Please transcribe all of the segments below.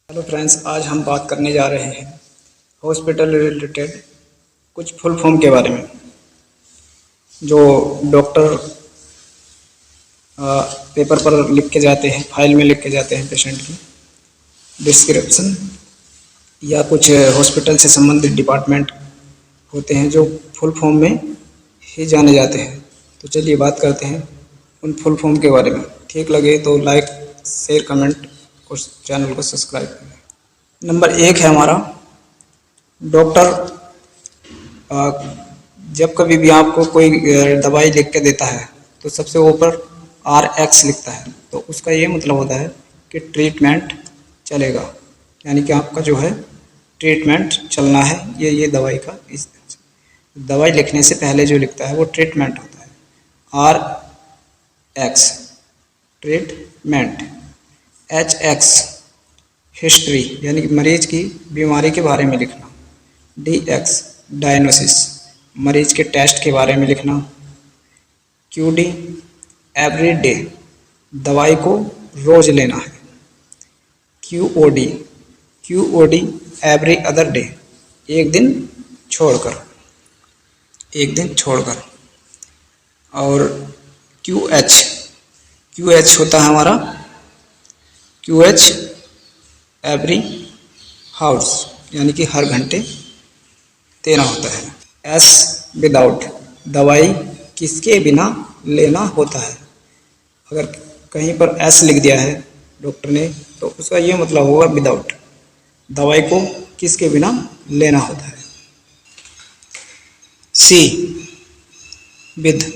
Hello friends, आज हम बात करने जा रहे हैं हॉस्पिटल रिलेटेड कुछ फुल फॉर्म के बारे में जो डॉक्टर पेपर पर लिख के जाते हैं, फाइल में लिख के जाते हैं पेशेंट की डिस्क्रिप्शन, या कुछ हॉस्पिटल से संबंधित डिपार्टमेंट होते हैं जो फुल फॉर्म में ही जाने जाते हैं। तो चलिए बात करते हैं उन फुल फॉर्म के बारे में। ठीक लगे तो लाइक, शेयर, कमेंट और चैनल को सब्सक्राइब करें। नंबर 1 है हमारा डॉक्टर। जब कभी भी आपको कोई दवाई लिख के देता है तो सबसे ऊपर RX लिखता है, तो उसका ये मतलब होता है कि ट्रीटमेंट चलेगा, यानी कि आपका जो है ट्रीटमेंट चलना है। ये दवाई का इस दवाई लिखने से पहले जो लिखता है वो ट्रीटमेंट होता है। RX ट्रीटमेंट, HX हिस्ट्री यानी कि मरीज की बीमारी के बारे में लिखना, DX डायग्नोसिस मरीज के टेस्ट के बारे में लिखना, QD एवरी डे दवाई को रोज लेना है, QOD एवरी अदर डे एक दिन छोड़कर, और QH होता है हमारा QH एवरी हाउस यानी कि हर घंटे देना होता है। S विदाउट दवाई किसके बिना लेना होता है। अगर कहीं पर S लिख दिया है डॉक्टर ने तो उसका ये मतलब होगा विदाउट, दवाई को किसके बिना लेना होता है। C विद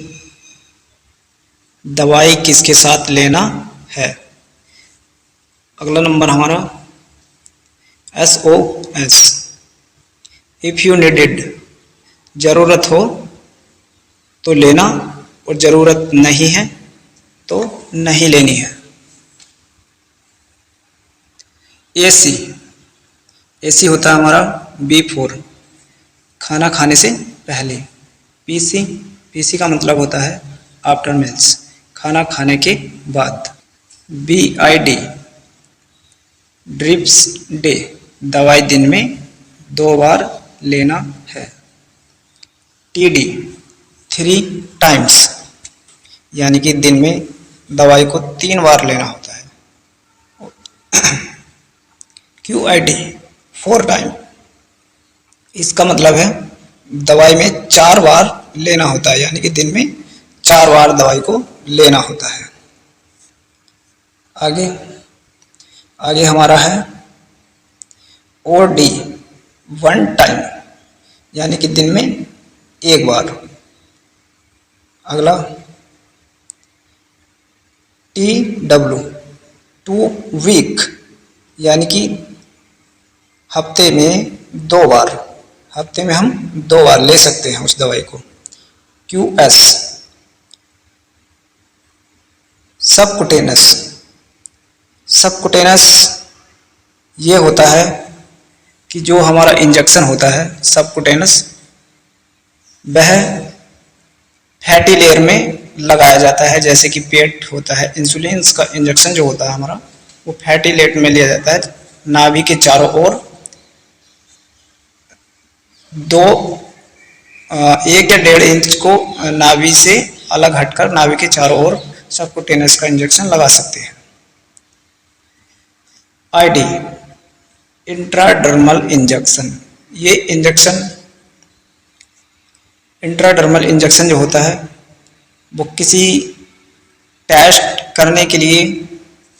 दवाई किसके साथ लेना है। अगला नंबर हमारा SOS इफ़ यू नीडेड ज़रूरत हो तो लेना और ज़रूरत नहीं है तो नहीं लेनी है। AC होता है हमारा B4 खाना खाने से पहले। PC का मतलब होता है आफ्टर मील्स खाना खाने के बाद। BID ड्रिप्स डे दवाई दिन में 2 बार लेना है। TD 3 टाइम्स यानी कि दिन में दवाई को 3 बार लेना होता है। QID 4 टाइम इसका मतलब है दवाई में 4 बार लेना होता है, यानी कि दिन में 4 बार दवाई को लेना होता है। आगे हमारा है OD 1 टाइम यानी कि दिन में 1 बार। अगला TW 2 वीक यानी कि हफ्ते में 2 बार, हफ्ते में हम 2 बार ले सकते हैं उस दवाई को। QS सबकुटेनस ये होता है कि जो हमारा इंजेक्शन होता है सबकुटेनस वह फैटी लेयर में लगाया जाता है। जैसे कि पेट होता है, इंसुलिन का इंजेक्शन जो होता है हमारा वो फैटी लेयर में लिया जाता है। नाभि के चारों ओर 1 या 1.5 इंच को नाभि से अलग हटकर नाभि के चारों ओर सबकुटेनस का इंजेक्शन लगा सकते हैं। ID इंट्राडर्मल इंजेक्शन, ये इंजेक्शन इंट्राडर्मल इंजेक्शन जो होता है वो किसी टेस्ट करने के लिए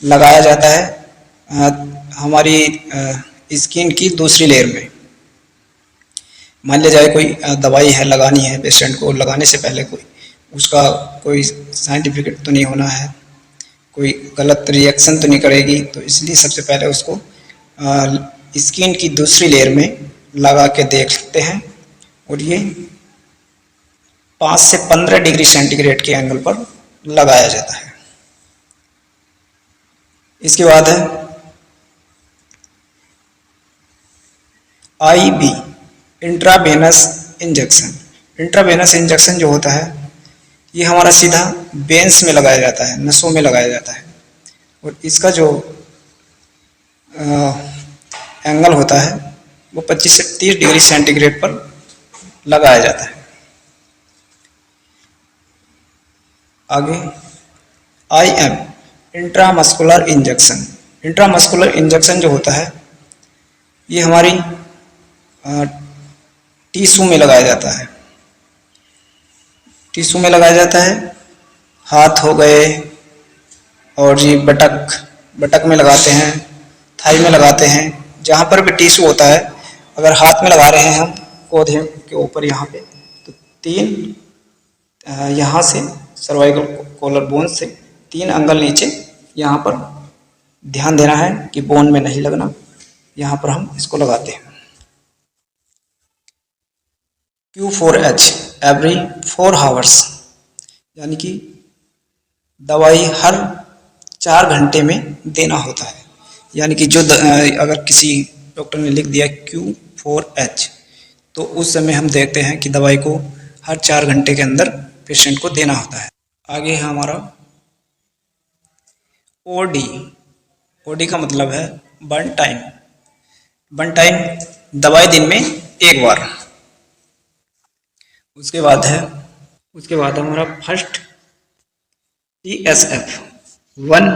लगाया जाता है हमारी स्किन की दूसरी लेयर में। मान लिया जाए कोई दवाई है लगानी है पेशेंट को, लगाने से पहले उसका कोई साइंटिफिक तो नहीं होना है, कोई गलत रिएक्शन तो नहीं करेगी, तो इसलिए सबसे पहले उसको स्किन की दूसरी लेयर में लगा के देखते हैं और ये 5 से 15 डिग्री सेंटीग्रेड के एंगल पर लगाया जाता है। इसके बाद है IB intravenous injection. Intravenous injection जो होता है ये हमारा सीधा वेन्स में लगाया जाता है, नसों में लगाया जाता है। और इसका जो एंगल होता है वो 25 से 30 डिग्री सेंटीग्रेड पर लगाया जाता है। आगे IM intramuscular injection. Intramuscular injection जो होता है ये हमारी टिश्यू में लगाया जाता है। टिश्यू में लगाया जाता है, हाथ हो गए और ये बटक में लगाते हैं, थाई में लगाते हैं, जहाँ पर भी टिश्यू होता है। अगर हाथ में लगा रहे हैं हम पौधे के ऊपर यहाँ पे, तो 3 यहाँ से सर्वाइकल कॉलर बोन से 3 अंगल नीचे यहाँ पर ध्यान देना है कि बोन में नहीं लगना, यहाँ पर हम इसको लगाते हैं। Q4H एवरी 4 आवर्स, यानी कि दवाई हर 4 घंटे में देना होता है। यानी कि जो अगर किसी डॉक्टर ने लिख दिया Q4H, तो उस समय हम देखते हैं कि दवाई को हर 4 घंटे के अंदर पेशेंट को देना होता है। आगे है हमारा OD। OD का मतलब है वन टाइम। वन टाइम दवाई दिन में 1 बार। उसके बाद हमारा फर्स्ट TSF 1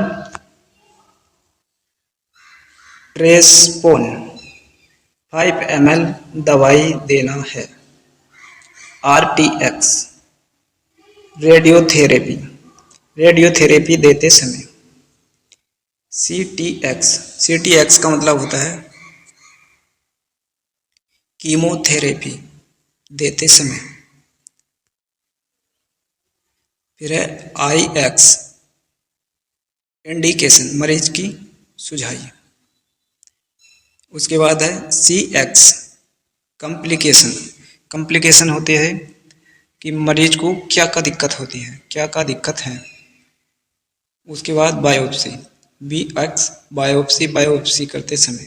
ट्रेसपोन 5 ml दवाई देना है। RTX रेडियोथेरेपी देते समय। CTX का मतलब होता है कीमोथेरेपी देते समय। फिर है IX इंडिकेशन मरीज की सुझाई। उसके बाद है CX कॉम्प्लिकेशन होते हैं कि मरीज को क्या दिक्कत है। उसके बाद बायोप्सी BX बायोप्सी करते समय।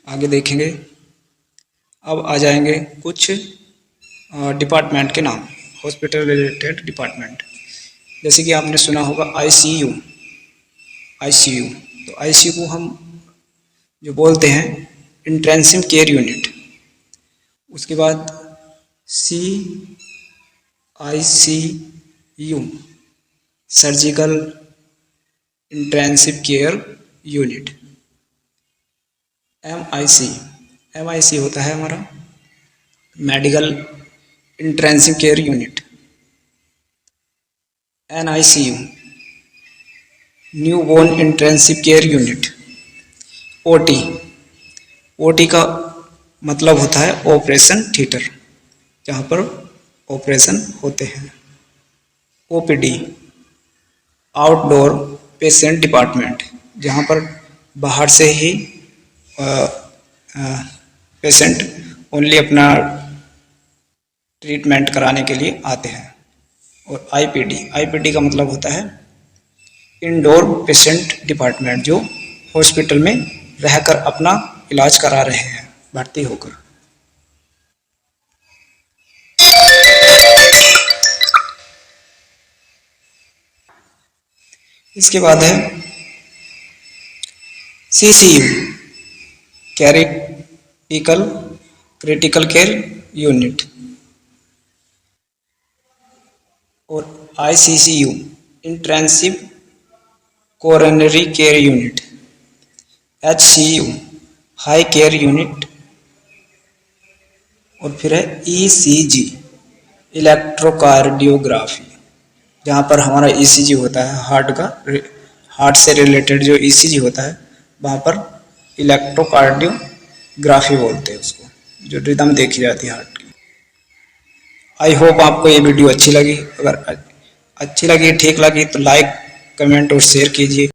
आगे देखेंगे। अब आ जाएंगे कुछ डिपार्टमेंट के नाम, हॉस्पिटल रिलेटेड डिपार्टमेंट। जैसे कि आपने सुना होगा ICU। तो ICU को हम जो बोलते हैं इंटेंसिव केयर यूनिट। उसके बाद CICU surgical intensive care unit. MIC होता है हमारा medical intensive care unit. NICU newborn intensive care unit. OT का मतलब होता है ऑपरेशन थिएटर, जहाँ पर ऑपरेशन होते हैं। OPD आउटडोर पेशेंट डिपार्टमेंट, जहाँ पर बाहर से ही पेशेंट ओनली अपना ट्रीटमेंट कराने के लिए आते हैं। और IPD का मतलब होता है इंडोर पेशेंट डिपार्टमेंट, जो हॉस्पिटल में रहकर अपना इलाज करा रहे हैं भर्ती होकर। इसके बाद है CCU क्रिटिकल केयर यूनिट। और ICCU intensive coronary care unit. HCU high care unit. और फिर है ECG इलेक्ट्रोकार्डियोग्राफी, जहाँ पर हमारा ECG होता है हार्ट से रिलेटेड जो ECG होता है, वहाँ पर इलेक्ट्रोकार्डियोग्राफी बोलते हैं उसको, जो रिदम देखी जाती है हार्ट की। आई होप आपको ये वीडियो अच्छी लगी। अगर अच्छी लगी, ठीक लगी, तो लाइक, कमेंट और शेयर कीजिए।